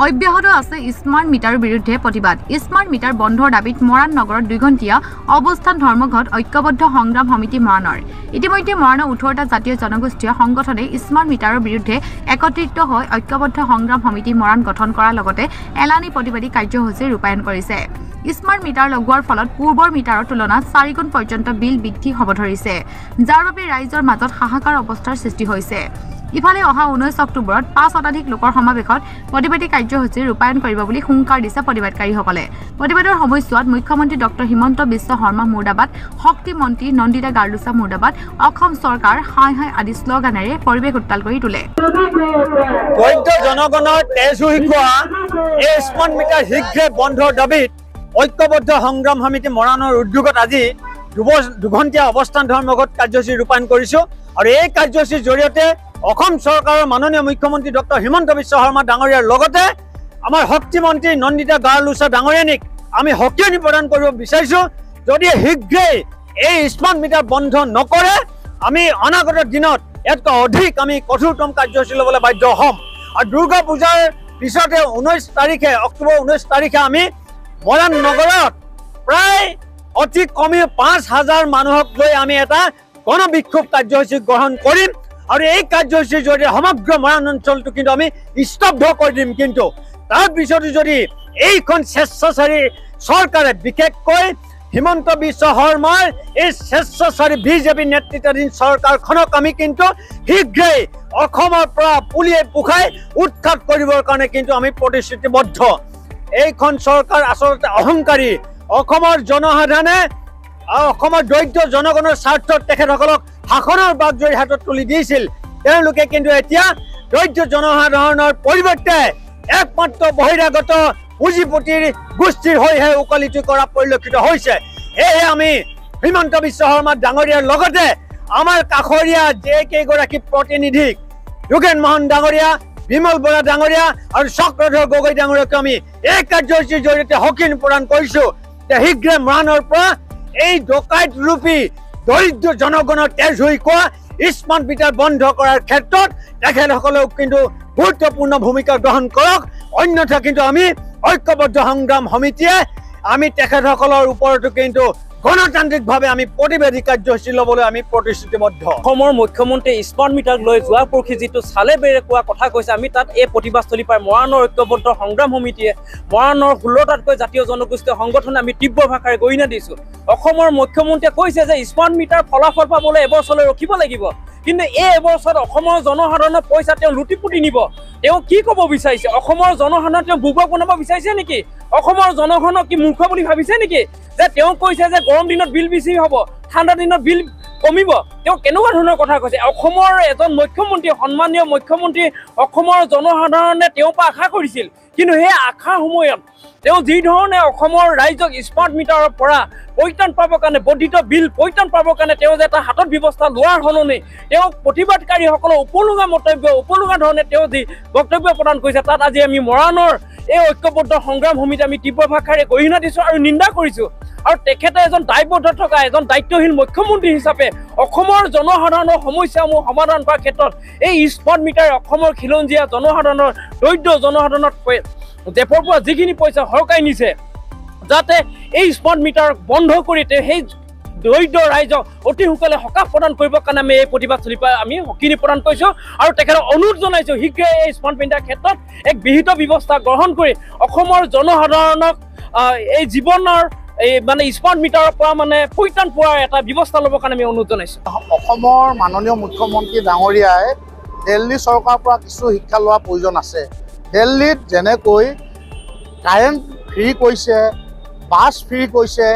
অব্যাহত আছে স্মাৰ্ট মিটাৰৰ বিৰুদ্ধে প্ৰতিবাদ। স্মাৰ্ট মিটাৰ বন্ধৰ দাবীত মৰাণ নগৰত 2 ঘণ্টীয়া অৱস্থান ধৰ্মঘট ঐক্যবদ্ধ সংগ্ৰাম সমিতি মৰাণৰ। ইতিমধ্যে মৰাণৰ 18টা জাতীয় জনগোষ্ঠীয় সংগঠনে স্মাৰ্ট মিটাৰৰ বিৰুদ্ধে একত্ৰিত হৈ ঐক্যবদ্ধ সংগ্ৰাম সমিতি মৰাণ গঠন কৰাৰ লগতে এলানি প্ৰতিবাদী কাৰ্যসূচী ৰূপায়ণ কৰিছে। স্মাৰ্ট মিটাৰ লগোৱাৰ ফলত পূৰ্বৰ মিটাৰৰ তুলনাত 4 গুণ পৰ্যন্ত বিল বৃদ্ধি হ'ব ধৰিছে, যাৰ বাবে ৰাইজৰ মাজত হাহাকাৰ অৱস্থাৰ সৃষ্টি হৈছে। ইফালে অহা 19 অক্টোবৰত 5 শতাধিক লোকৰ সমাৱেশত প্ৰতিবাদী কাৰ্যসূচী ৰূপায়ণ কৰিব বুলি হুংকাৰ দিছে প্ৰতিবাদকাৰীসকলে। প্ৰতিবাদৰ সময়ছোৱাত মুখ্যমন্ত্ৰী ডক্টৰ হিমন্ত বিশ্ব শৰ্মা মুৰ্দাবাদ, শক্তি মন্ত্ৰী নন্দিতা গাৰ্লুচা মুৰ্দাবাদ, অসম চৰকাৰ হাই হাই আদি শ্লোগানেৰে পৰিৱেশ উত্তাল কৰি তোলে। দৰিদ্ৰ জনগণৰ তেজ শিকোৱা এই স্মাৰ্ট মিটাৰ শীঘ্ৰে বন্ধৰ দাবীত ঐক্যবদ্ধ সংগ্ৰাম সমিতি মৰাণৰ উদ্যোগত আজি 2 ঘণ্টীয়া অৱস্থান ধৰ্মঘট কাৰ্যসূচী ৰূপায়ণ কৰিছো। আৰু এই কাৰ্যসূচীৰ জৰিয়তে অসম চৰকাৰৰ মাননীয় মুখ্যমন্ত্ৰী ডক্টৰ হিমন্ত বিশ্ব শৰ্মা ডাঙৰীয়াৰ লগতে আমাৰ শক্তি মন্ত্ৰী নন্দিতা গাৰ্লুচা ডাঙৰীয়ানীক আমি সকিয়নি প্ৰদান কৰিব বিচাৰিছো। যদি শীঘ্ৰেই এই স্মাৰ্ট মিটাৰ বন্ধ নকৰে আমি অনাগত দিনত ইয়াতকৈ অধিক আমি কঠোৰতম কাৰ্যসূচী ল'বলৈ বাধ্য হ'ম। আৰু দুৰ্গা পূজাৰ পিছতে 19 তাৰিখে অক্টোবৰ 19 তাৰিখে আমি মৰাণ নগৰত প্ৰায় অতি কমেও 5000 মানুহক লৈ আমি এটা গণবিক্ষোভ কাৰ্যসূচী গ্ৰহণ কৰিম। আৰু এই কাৰ্যসূচীৰ জৰিয়তে সমগ্ৰ মৰাণ অঞ্চলটো কিন্তু আমি স্তব্ধ কৰি দিম। কিন্তু তাৰ পিছতো যদি এইখন স্বেচ্ছাচাৰী চৰকাৰে বিশেষকৈ হিমন্ত বিশ্ব শৰ্মাৰ এই স্বেচ্ছাচাৰী বিজেপি নেতৃত্বাধীন চৰকাৰখনক আমি কিন্তু শীঘ্ৰেই অসমৰ পৰা পুলিয়াই পোখাই উৎখাত কৰিবৰ কাৰণে কিন্তু আমি প্ৰতিশ্ৰুতিবদ্ধ। এইখন চৰকাৰ আচলতে অহংকাৰী। অসমৰ জনসাধাৰণে অসমৰ দৰিদ্ৰ জনগণৰ স্বাৰ্থত তেখেতসকলক শাসনৰ বাগজৰী হাতত তুলি দিছিল। তেওঁলোকে কিন্তু এতিয়া দৰিদ্ৰ জনসাধাৰণৰ পৰিৱৰ্তে একমাত্ৰ বহিৰাগত পুঁজিপতিৰ গোষ্ঠীৰ হৈহে ওকালিতি কৰা পৰিলক্ষিত হৈছে। সেয়েহে আমি হিমন্ত বিশ্ব শৰ্মা ডাঙৰীয়াৰ লগতে আমাৰ কাষৰীয়া যে কেইগৰাকী প্ৰতিনিধিক যোগেন মোহন ডাঙৰীয়া, বিমল বৰা ডাঙৰীয়া আৰু চক্ৰধৰ গগৈ ডাঙৰীয়াক আমি এই কাৰ্যসূচীৰ জৰিয়তে সকিয়নি প্ৰদান কৰিছো যে শীঘ্ৰে মৰাণৰ পৰা এই ডকাইত ৰূপী দৰিদ্ৰ জনগণৰ তেজ শিকোৱা স্মাৰ্ট মিটাৰ বন্ধ কৰাৰ ক্ষেত্ৰত তেখেতসকলেও কিন্তু গুৰুত্বপূৰ্ণ ভূমিকা গ্ৰহণ কৰক। অন্যথা কিন্তু আমি ঐক্যবদ্ধ সংগ্ৰাম সমিতিয়ে আমি তেখেতসকলৰ ওপৰতো কিন্তু গণতান্ত্ৰিকভাৱে আমি প্ৰতিবাদী কাৰ্যসূচী ল'বলৈ আমি প্ৰতিশ্ৰুতিবদ্ধ। অসমৰ মুখ্যমন্ত্ৰী স্মাৰ্ট মিটাৰক লৈ যোৱা পৰহি যিটো চালে বেৰে কোৱা কথা কৈছে, আমি তাত এই প্ৰতিবাদস্থলী পাই মৰাণৰ ঐক্যবদ্ধ সংগ্ৰাম সমিতিয়ে মৰাণৰ 16টাতকৈ জাতীয় জনগোষ্ঠীয় সংগঠনে আমি তীব্ৰ ভাষাৰে গৰিহণা দিছো। অসমৰ মুখ্যমন্ত্ৰীয়ে কৈছে যে স্মাৰ্ট মিটাৰ ফলাফল পাবলৈ এবছৰলৈ ৰখিব লাগিব, কিন্তু এই এবছৰত অসমৰ জনসাধাৰণৰ পইচা তেওঁ লুটি পুটি নিব। তেওঁ কি ক'ব বিচাৰিছে? অসমৰ জনসাধাৰণক তেওঁ বুৰ্বক বনাব বিচাৰিছে নেকি? অসমৰ জনগণক কি মূৰ্খ বুলি ভাবিছে নেকি? যে তেওঁ কৈছে যে গৰম দিনত বিল বেছি হ'ব, ঠাণ্ডা দিনত বিল কমিব। তেওঁ কেনেকুৱা ধৰণৰ কথা কৈছে? অসমৰ এজন মুখ্যমন্ত্ৰী, সন্মানীয় মুখ্যমন্ত্ৰী অসমৰ জনসাধাৰণে তেওঁৰ পৰা আশা কৰিছিল, কিন্তু সেই আশাৰ সময়ত তেওঁ যি ধৰণে অসমৰ ৰাইজক স্মাৰ্ট মিটাৰৰ পৰা পৰিত্ৰাণ পাবৰ কাৰণে, বৰ্ধিত বিল পৰিত্ৰাণ পাবৰ কাৰণে তেওঁ যে এটা হাতত ব্যৱস্থা লোৱাৰ সলনি তেওঁ প্ৰতিবাদকাৰীসকলৰ উপলুঙা ধৰণে তেওঁ যি বক্তব্য প্ৰদান কৰিছে, তাত আজি আমি মৰাণৰ এই ঐক্যবদ্ধ সংগ্ৰাম সমিতি আমি তীব্ৰ ভাষাৰে গৰিহণা দিছো আৰু নিন্দা কৰিছো। আৰু তেখেতে এজন দায়বদ্ধ থকা এজন দায়িত্বশীল মুখ্যমন্ত্ৰী হিচাপে অসমৰ জনসাধাৰণৰ সমস্যাসমূহ সমাধান কৰাৰ ক্ষেত্ৰত এই স্মাৰ্ট মিটাৰ অসমৰ খিলঞ্জীয়া জনসাধাৰণৰ দৰিদ্ৰ জনসাধাৰণৰ জেপৰ পৰা যিখিনি পইচা সৰকাই নিছে, যাতে এই স্মাৰ্ট মিটাৰ বন্ধ কৰি সেই দৰিদ্ৰ ৰাইজক অতি সোনকালে সকাহ প্ৰদান কৰিবৰ কাৰণে আমি এই প্ৰতিবাদস্থলী পৰা আমি সকিয়নি প্ৰদান কৰিছোঁ। আৰু তেখেতক অনুৰোধ জনাইছোঁ শীঘ্ৰে এই স্মাৰ্ট মিটাৰ ক্ষেত্ৰত এক বিহিত ব্যৱস্থা গ্ৰহণ কৰি অসমৰ জনসাধাৰণক এই জীৱনৰ এই মানে স্মাৰ্ট মিটাৰৰ পৰা মানে পৰিত্ৰাণ পোৱাৰ এটা ব্যৱস্থা ল'বৰ কাৰণে আমি অনুৰোধ জনাইছোঁ। অসমৰ মাননীয় মুখ্যমন্ত্ৰী ডাঙৰীয়াই দিল্লী চৰকাৰৰ পৰা কিছু শিক্ষা লোৱাৰ প্ৰয়োজন আছে। দিল্লীত যেনেকৈ কাৰেণ্ট ফ্ৰী কৰিছে, বাছ ফ্ৰী কৰিছে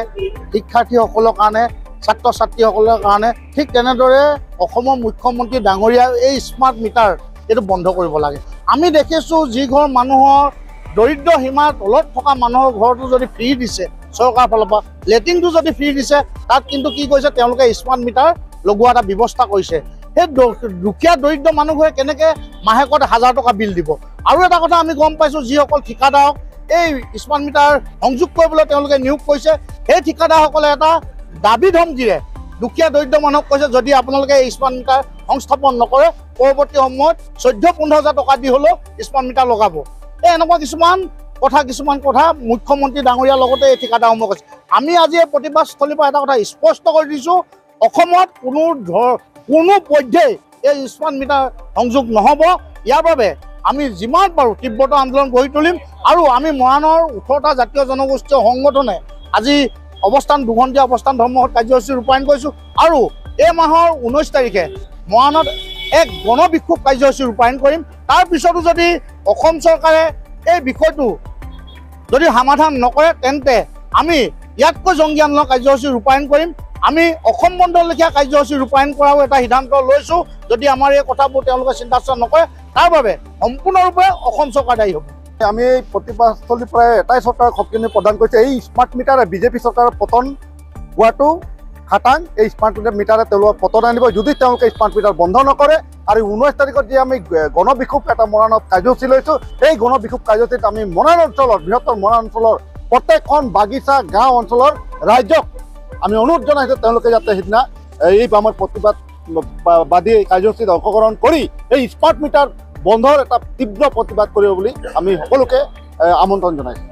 শিক্ষাৰ্থীসকলৰ কাৰণে, ছাত্ৰ ছাত্ৰীসকলৰ কাৰণে, ঠিক তেনেদৰে অসমৰ মুখ্যমন্ত্ৰী ডাঙৰীয়াই এই স্মাৰ্ট মিটাৰ এইটো বন্ধ কৰিব লাগে। আমি দেখিছোঁ যি ঘৰ মানুহৰ দৰিদ্ৰ সীমাৰ তলত থকা মানুহৰ ঘৰটো যদি ফ্ৰী দিছে চৰকাৰৰ ফালৰ পৰা, লেট্ৰিনটো যদি ফ্ৰী দিছে, তাত কিন্তু কি কৰিছে তেওঁলোকে স্মাৰ্ট মিটাৰ লগোৱা এটা ব্যৱস্থা কৰিছে। সেই দুখীয়া দৰিদ্ৰ মানুহবোৰে কেনেকৈ মাহেকত 1000 টকা বিল দিব? আৰু এটা কথা আমি গম পাইছোঁ, যিসকল ঠিকাদাৰক এই স্মাৰ্ট মিটাৰ সংযোগ কৰিবলৈ তেওঁলোকে নিয়োগ কৰিছে, সেই ঠিকাদাৰসকলে এটা দাবী ধমকিৰে দুখীয়া দৰিদ্ৰ মানুহক কৈছে যদি আপোনালোকে স্মাৰ্ট মিটাৰ সংস্থাপন নকৰে পৰৱৰ্তী সময়ত 14-15 হাজাৰ টকা দি হ'লেও স্মাৰ্ট মিটাৰ লগাব। এনেকুৱা কিছুমান কথা মুখ্যমন্ত্ৰী ডাঙৰীয়াৰ লগতে এই ঠিকাদাৰসমূহে কৈছে। আমি আজি এই প্ৰতিবাদস্থলীৰ পৰা এটা কথা স্পষ্ট কৰি দিছোঁ, অসমত কোনো পৰ্যায়ে এই স্মাৰ্ট মিটাৰ সংযোগ নহ'ব। ইয়াৰ বাবে আমি যিমান পাৰোঁ তীব্ৰতা আন্দোলন গঢ়ি তুলিম আৰু আমি মৰাণৰ 18টা জাতীয় জনগোষ্ঠীয় সংগঠনে আজি দুঘণ্টীয়া অৱস্থান ধৰ্মঘট কাৰ্যসূচী ৰূপায়ণ কৰিছোঁ আৰু এই মাহৰ 19 তাৰিখে মৰাণত এক গণবিক্ষোভ কাৰ্যসূচী ৰূপায়ণ কৰিম। তাৰ পিছতো যদি অসম চৰকাৰে এই বিষয়টো যদি সমাধান নকৰে তেন্তে আমি ইয়াতকৈ জংগী আন্দোলন কাৰ্যসূচী ৰূপায়ণ কৰিম। আমি অসম বন্ধৰ লেখীয়া কাৰ্যসূচী ৰূপায়ণ কৰাও এটা সিদ্ধান্ত লৈছোঁ। যদি আমাৰ এই কথাবোৰ তেওঁলোকে চিন্তা চৰ্চা নকৰে তাৰ বাবে সম্পূৰ্ণৰূপে অসম চৰকাৰ দায়ী হ'ব। আমি এই প্ৰতিবাদস্থলীৰ পৰাই এটাই চৰকাৰক শক্তিনি প্ৰদান কৰিছে, এই স্মাৰ্ট মিটাৰে বিজেপি চৰকাৰৰ পতন হোৱাটো খাটাং। এই স্মাৰ্ট মিটাৰে তেওঁলোকক পতন আনিব যদি তেওঁলোকে স্মাৰ্ট মিটাৰ বন্ধ নকৰে। আৰু 19 তাৰিখত যি আমি গণবিক্ষোভ এটা মৰাণত কাৰ্যসূচী লৈছোঁ, এই গণবিক্ষোভ কাৰ্যসূচীত আমি মৰাণ অঞ্চলৰ বৃহত্তৰ মৰাণ অঞ্চলৰ প্ৰত্যেকখন বাগিচা গাঁও অঞ্চলৰ ৰাইজক আমি অনুৰোধ জনাইছোঁ তেওঁলোকে যাতে সিদিনা এই আমাৰ প্ৰতিবাদবাদী কাৰ্যসূচীত অংশগ্ৰহণ কৰি এই স্মাৰ্ট মিটাৰ বন্ধৰ এটা তীব্ৰ প্ৰতিবাদ কৰিব বুলি আমি সকলোকে আমন্ত্ৰণ জনাইছোঁ।